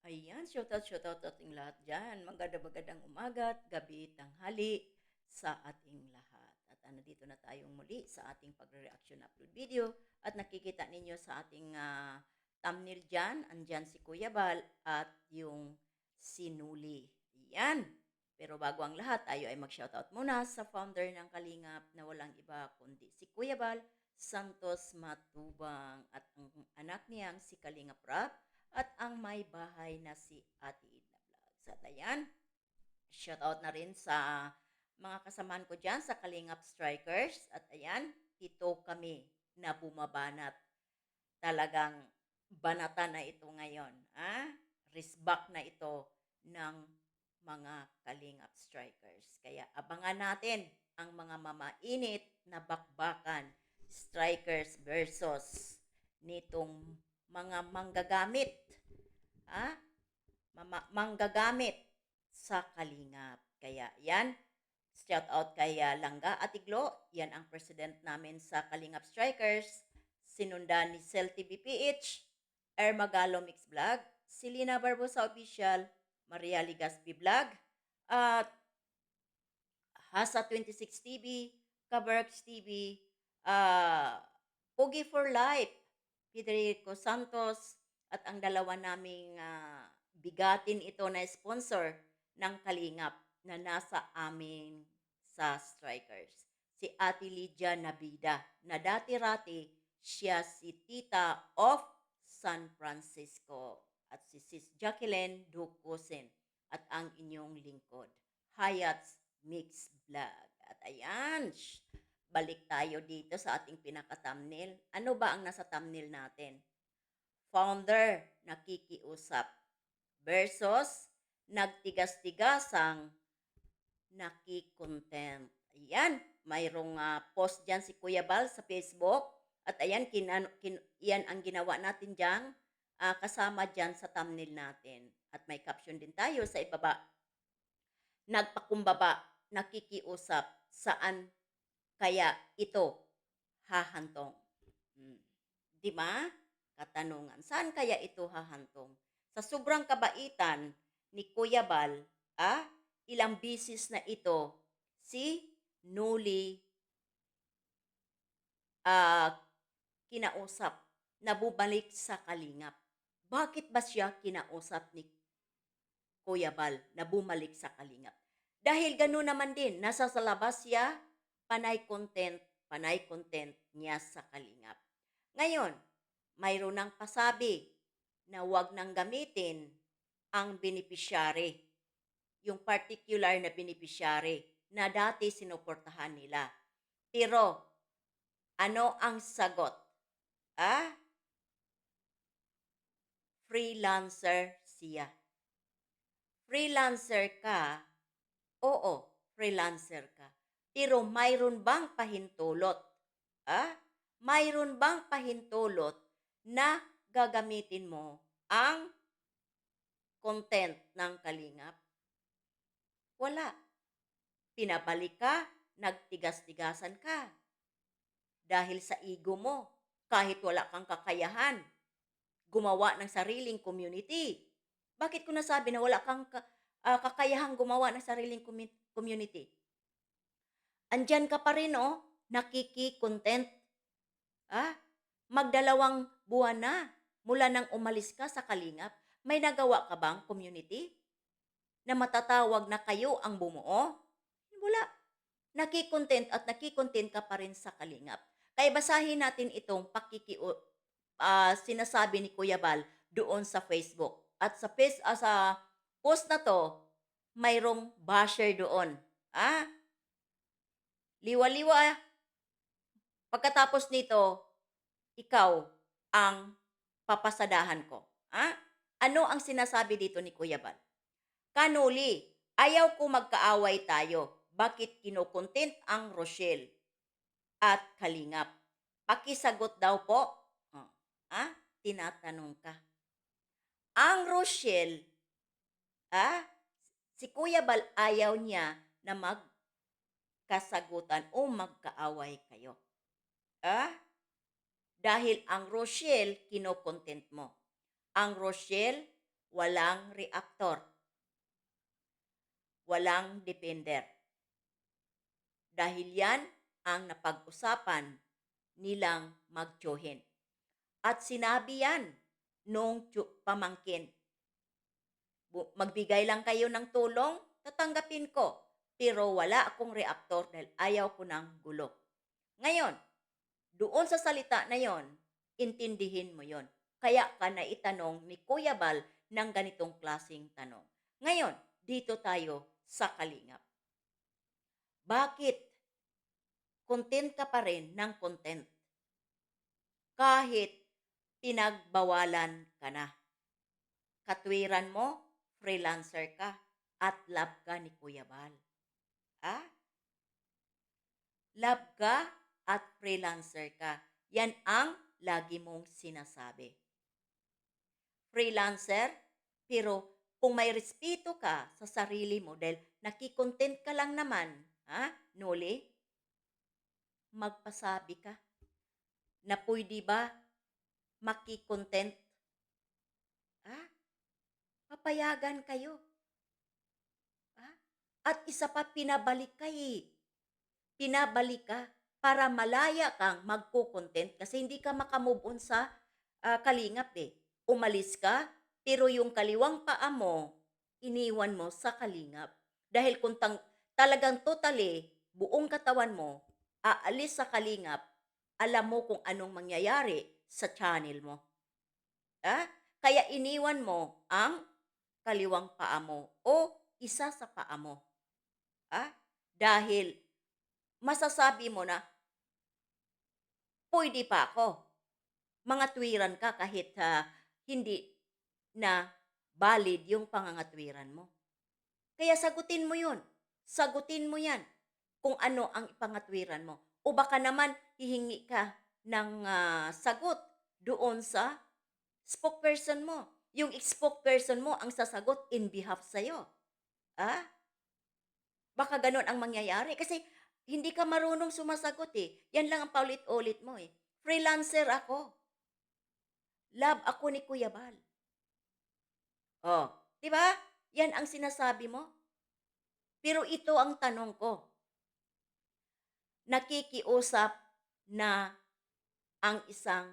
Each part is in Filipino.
Ayan, shoutout sa ating lahat dyan. Magandang umaga at gabi, tanghali sa ating lahat. At dito na tayong muli sa ating pagre-reaction upload video. At nakikita ninyo sa ating thumbnail dyan, andyan si Kuya Bal at yung sinuli. Ayan. Pero bago ang lahat, tayo ay mag-shoutout muna sa founder ng Kalingap na walang iba kundi si Kuya Bal Santos Matubang at ang anak niyang si Kalingap Rap at ang may bahay na si Ate Edna Vlogs. At ayan, shoutout na rin sa mga kasamahan ko dyan sa Kalingap Strikers. At ayan, ito kami na bumabanat. Talagang banata na ito ngayon. Risbak na ito ng mga Kalingap Strikers. Kaya abangan natin ang mga mamainit na bakbakan strikers versus nitong mga manggagamit manggagamit sa Kalingap. Kaya yan, shout out kay Langga at Iglo. Yan ang president namin sa Kalingap Strikers. Sinundan ni Cel TV PH, Ermagalo Mix Vlog, Silina Barbosa Official, Maria Ligaspi Vlog, at Hasa 26 TV, Kaberks TV, Pugi for Life, Federico Santos, at ang dalawa naming bigatin ito na sponsor ng Kalingap na nasa amin sa Strikers. Si Ate Lydia Nabida na dati-rati siya si Tita of San Francisco at si Sis Jacqueline Ducusin at ang inyong lingkod, Hayat's Mix Vlog. At ayan, balik tayo dito sa ating pinaka-thumbnail. Ano ba ang nasa thumbnail natin? Founder nakikiusap versus nagtigas-tigasang nakikontent. Ayan, mayroong post dyan si Kuya Bal sa Facebook. At ayan, yan ang ginawa natin dyan, kasama dyan sa thumbnail natin. At may caption din tayo sa ibaba. Nagpakumbaba, nakikiusap, saan kaya ito hahantong? Di ba? Katanungan, saan kaya ito hahantong? Sa sobrang kabaitan ni Kuya Bal, ilang bisis na ito si Nuli kinausap na bumalik sa Kalingap. Bakit ba siya kinausap ni Kuya Bal na bumalik sa Kalingap? Dahil gano'n naman din, nasa sa labas siya, panay content niya sa Kalingap. Ngayon, mayroon ng pasabi na huwag nang gamitin ang beneficiary, yung particular na beneficiary na dati sinuportahan nila. Pero, ano ang sagot? Freelancer siya. Freelancer ka, oo, freelancer ka. Pero mayroon bang pahintulot? Mayroon bang pahintulot na gagamitin mo ang content ng Kalingap? Wala. Pinabalik ka, nagtigas-tigasan ka. Dahil sa ego mo, kahit wala kang kakayahan, gumawa ng sariling community. Bakit ko nasabi na wala kang kakayahang gumawa ng sariling community? Andyan ka pa rin, nakiki-content. Magdalawang buwan na mula nang umalis ka sa Kalingap. May nagawa ka bang community na matatawag na kayo ang bumuo? Wala. Nakikontent at nakikontent ka pa rin sa Kalingap. Kaya basahin natin itong sinasabi ni Kuya Bal doon sa Facebook. At sa post na to, mayroong basher doon. Liwa-liwa. Pagkatapos nito, ikaw ang papasadahan ko. Ano ang sinasabi dito ni Kuya Bal? Kanuli, ayaw ko magkaaway tayo. Bakit kinukontent ang Rochelle at Kalingap? Pakisagot daw po. Tinatanong ka. Ang Rochelle, si Kuya Bal ayaw niya na magkasagutan o magkaaway kayo. Dahil ang Rochelle, kinokontent mo. Ang Rochelle, walang reactor, walang depender. Dahil yan ang napag-usapan nilang magtyohin. At sinabi yan nung pamangkin, magbigay lang kayo ng tulong, tatanggapin ko. Pero wala akong reactor dahil ayaw ko ng gulo. Ngayon, doon sa salita na yon, intindihin mo yon. Kaya ka na itanong ni Kuya Bal ng ganitong klaseng tanong. Ngayon, dito tayo sa Kalingap. Bakit content ka pa rin ng content? Kahit pinagbawalan ka na. Katwiran mo, freelancer ka, at love ka ni Kuya Bal. Ah? Love ka at freelancer ka. Yan ang lagi mong sinasabi. Freelancer, pero kung may respeto ka sa sarili mo dahil nakikontent ka lang naman, Noli, magpasabi ka na pwede ba makikontent? Papayagan kayo. At isa pa, pinabalik ka Pinabalik ka para malaya kang magko-content kasi hindi ka makamove on sa kalingap Umalis ka, pero yung kaliwang paa mo, iniwan mo sa kalingap. Dahil kung talagang totally, buong katawan mo, aalis sa kalingap, alam mo kung anong mangyayari sa channel mo. Kaya iniwan mo ang kaliwang paa mo o isa sa paa mo. Dahil masasabi mo na, pwede pa ako. Mga tuwiran ka kahit hindi na valid yung pangangatwiran mo. Kaya sagutin mo yun. Sagutin mo yan kung ano ang ipangatwiran mo. O baka naman hihingi ka ng sagot doon sa spokesperson mo. Yung spokesperson mo ang sasagot in behalf sa'yo. Baka ganun ang mangyayari. Kasi hindi ka marunong sumasagot Yan lang ang paulit-ulit mo Freelancer ako. Love ako ni Kuya Bal. Di ba? Yan ang sinasabi mo. Pero ito ang tanong ko. Nakikiusap na ang isang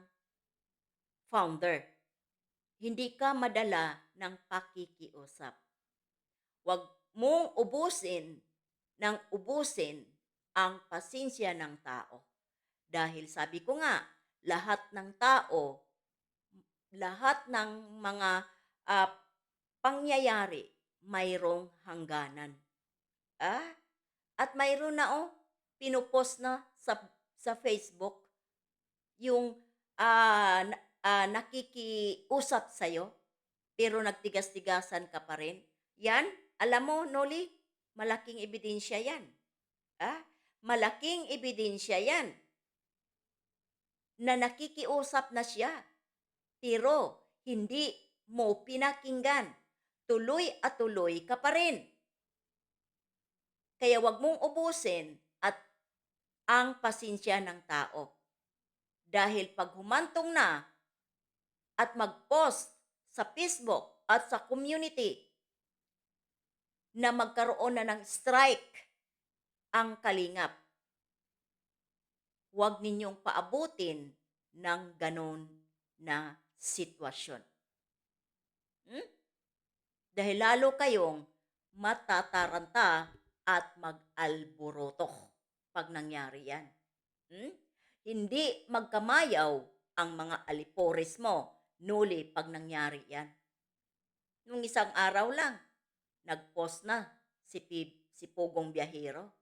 founder. Hindi ka madala ng pakikiusap. Huwag mong ubusin ang pasensya ng tao. Dahil sabi ko nga, lahat ng tao, lahat ng mga pangyayari, mayroong hangganan. At mayroon na pinupost na sa Facebook yung nakikiusap sa'yo, pero nagtigas-tigasan ka pa rin. Yan, alam mo, Noli, malaking ebidensya yan. Malaking ebidensya yan na nakikiusap na siya, pero hindi mo pinakinggan. Tuloy at tuloy ka pa rin. Kaya wag mong ubusin at ang pasensya ng tao. Dahil pag humantong na at mag-post sa Facebook at sa community na magkaroon na ng strike ang kalingap, huwag ninyong paabutin ng ganon na sitwasyon. Dahil lalo kayong matataranta at mag-alboroto pag nangyari yan. Hindi magkamayaw ang mga alipores mo, Noli, pag nangyari yan. Nung isang araw lang, nag-post na si Pugong Biyahero.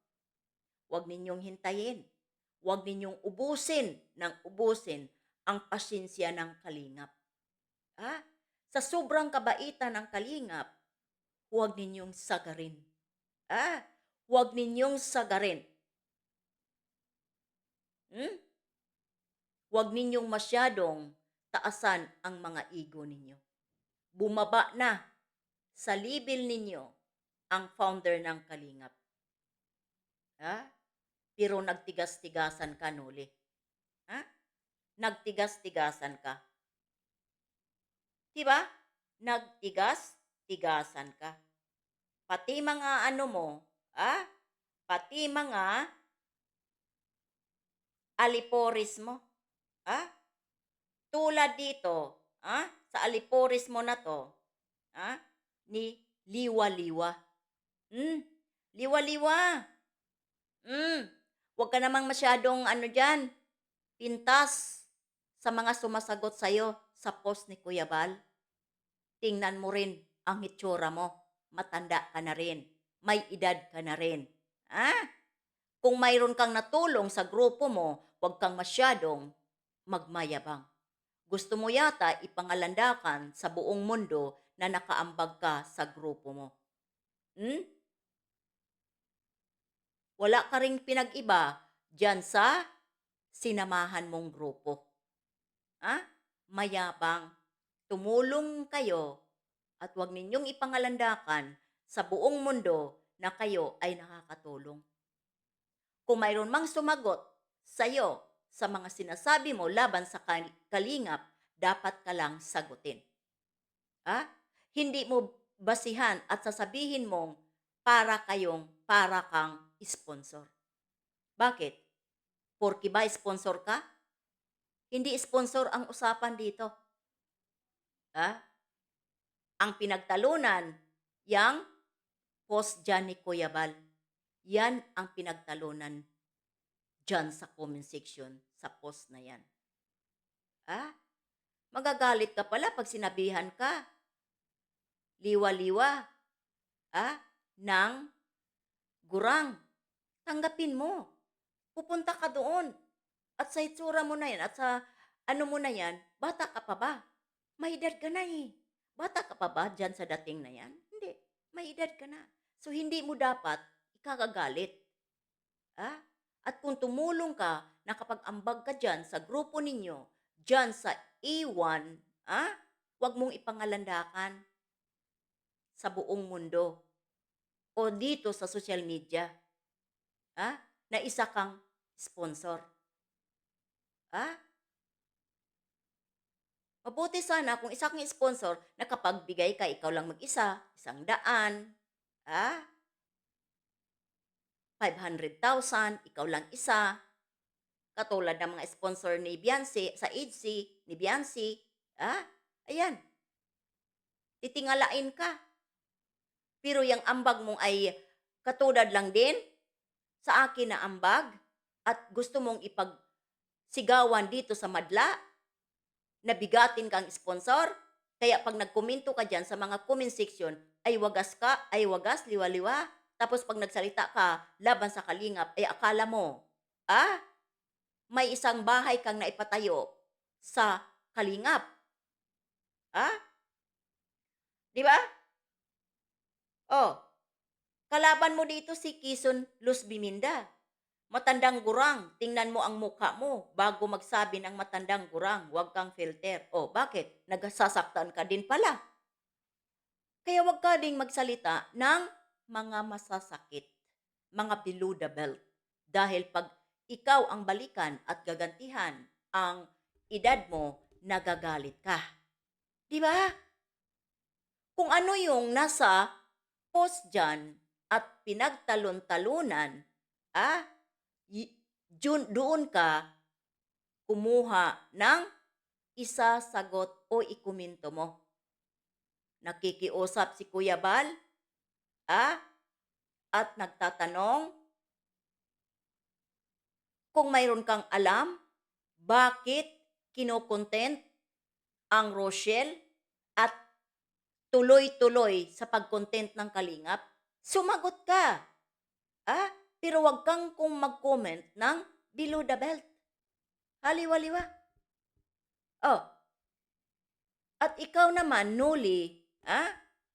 Huwag ninyong hintayin. Huwag ninyong ubusin ang pasensya ng kalingap. Sa sobrang kabaitan ng kalingap, huwag ninyong sagarin. Huwag ninyong sagarin. Huwag ninyong masyadong taasan ang mga ego ninyo. Bumaba na sa level ninyo ang founder ng kalingap. Pero nagtigas-tigasan ka, Noli. Nagtigas-tigasan ka. Diba? nagtigas-tigasan ka. Pati mga ano mo, ah, pati mga aliporis mo, ah, tulad dito, sa aliporis mo na 'to, ah, ni liwa-liwa. Hmm, liwa-liwa. Hmm, 'wag ka namang masyadong ano diyan, pintas sa mga sumasagot sa'yo sa post ni Kuya Bal. Tingnan mo rin ang itsura mo, matanda ka na rin, may edad ka na rin. Ah, kung mayroon kang natulong sa grupo mo, 'wag kang masyadong magmayabang. Gusto mo yata ipangalandakan sa buong mundo na nakaambag ka sa grupo mo. Hmm? Wala ka ring pinag-iba diyan sa sinamahan mong grupo. Ah, mayabang. Tumulong kayo at huwag ninyong ipangalandakan sa buong mundo na kayo ay nakakatulong. Kung mayroon mang sumagot sa'yo sa mga sinasabi mo laban sa kalingap, dapat ka lang sagutin. Ah, hindi mo basihan at sasabihin mong para kang sponsor. Bakit? Porki ba sponsor ka? Hindi sponsor ang usapan dito. Ah, ang pinagtalunan, yang post dyan ni Kuya Bal. Yan ang pinagtalunan dyan sa comment section, sa post na yan. Ah, magagalit ka pala pag sinabihan ka, liwa-liwa, ah, ng gurang. Tanggapin mo. Pupunta ka doon. At sa itsura mo na yan, at sa ano mo na yan, bata ka pa ba? May edad ka na eh. Bata ka pa ba dyan sa dating na yan? Hindi. May edad ka na. So, hindi mo dapat ikakagalit. Ah? At kung tumulong ka, nakapag-ambag ka dyan sa grupo ninyo, dyan sa E1, huwag mong ipangalandakan sa buong mundo o dito sa social media, na isa kang sponsor. Mabuti sana kung isa kang sponsor, nakapagbigay ka, ikaw lang mag-isa, 100, 500,000, ikaw lang isa. Katulad ng mga sponsor ni Beyonce, sa agency ni Beyonce, ayan, titingalain ka. Pero yung ambag mo ay katulad lang din sa akin na ambag at gusto mong ipagsigawan dito sa madla, nabigatin kang sponsor, kaya pag nagkomento ka dyan sa mga comment section, ay wagas ka, ay wagas, liwa-liwa. Tapos pag nagsalita ka laban sa kalingap, ay akala mo, may isang bahay kang naipatayo sa kalingap. Di ba? Oh, kalaban mo dito si Kison Luz Biminda. Matandang gurang, tingnan mo ang mukha mo bago magsabi ng matandang gurang, huwag kang filter. Oh, bakit? Nagsasaktan ka din pala. Kaya huwag ka ding magsalita ng mga masasakit, mga below the belt. Dahil pag ikaw ang balikan at gagantihan ang edad mo, nagagalit ka. Di ba? Kung ano yung nasa post dyan at pinagtalon-talunan, doon ka kumuha ng isasagot o ikomento mo. Nakikiusap si Kuya Bal, at nagtatanong kung mayroon kang alam, bakit kinokontent ang Rochelle at tuloy-tuloy sa pag-content ng Kalingap, sumagot ka. Pero wag kang kung mag-comment ng below the belt. Haliwa-liwa. Oh. At ikaw naman, Nuli,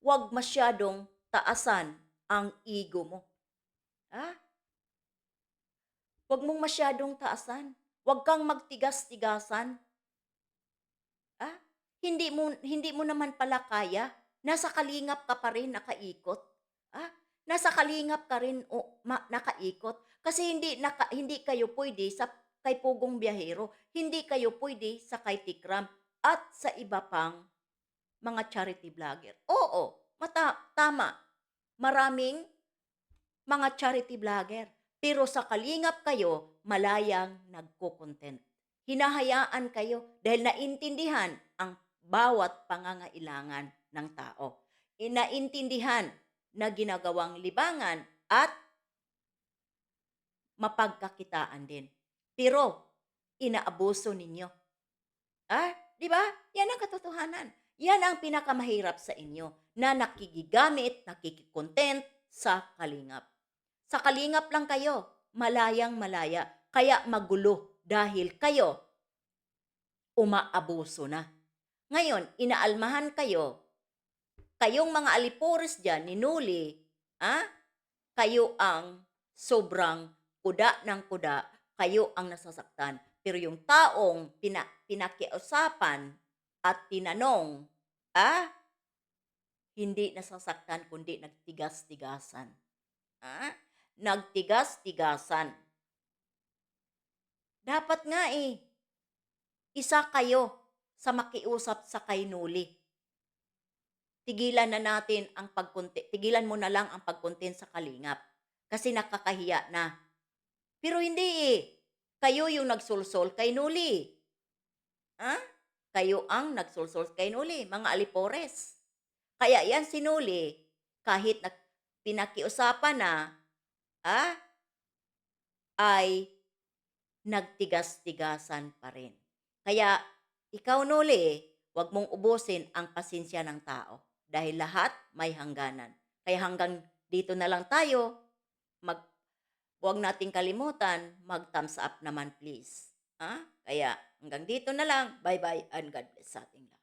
wag masyadong taasan ang ego mo. Wag mong masyadong taasan. Wag kang magtigas-tigasan. Hindi mo naman pala kaya. Nasa kalingap ka pa rin nakaikot. Nasa kalingap ka rin nakaikot. Kasi hindi kayo pwede sa kay Pugong Biyahero. Hindi kayo pwede sa kay Tikram at sa iba pang mga charity vlogger. Oo, tama. Maraming mga charity vlogger. Pero sa kalingap kayo, malayang nagko-content. Hinahayaan kayo dahil naintindihan ang bawat pangangailangan ng tao. Inaintindihan na ginagawang libangan at mapagkakitaan din. Pero inaabuso ninyo. Di ba? Yan ang katotohanan. Yan ang pinakamahirap sa inyo na nakikigamit, nakikikontent sa kalingap. Sa kalingap lang kayo, malayang malaya, kaya magulo dahil kayo umaabuso na. Ngayon, inaalmahan kayo, kayong mga alipores dyan, ninuli, kayo ang sobrang kuda ng kuda, kayo ang nasasaktan. Pero yung taong pinakiusapan at tinanong, hindi nasasaktan kundi nagtigas-tigasan. Nagtigas-tigasan. Dapat nga isa kayo sa makiusap sa kainuli. Tigilan mo na lang ang pagkontent sa kalingap. Kasi nakakahiya na. Pero hindi kayo yung nagsulsol kay Nuli. Kayo ang nagsulsol kay Nuli, mga alipores. Kaya yan si Nuli, kahit pinakiusapan na, ay nagtigas-tigasan pa rin. Kaya ikaw Nuli, huwag mong ubusin ang pasensya ng tao dahil lahat may hangganan. Kaya hanggang dito na lang tayo. Huwag nating kalimutan, mag-thumbs up naman please. Kaya hanggang dito na lang. Bye-bye and God bless sa ating lahat.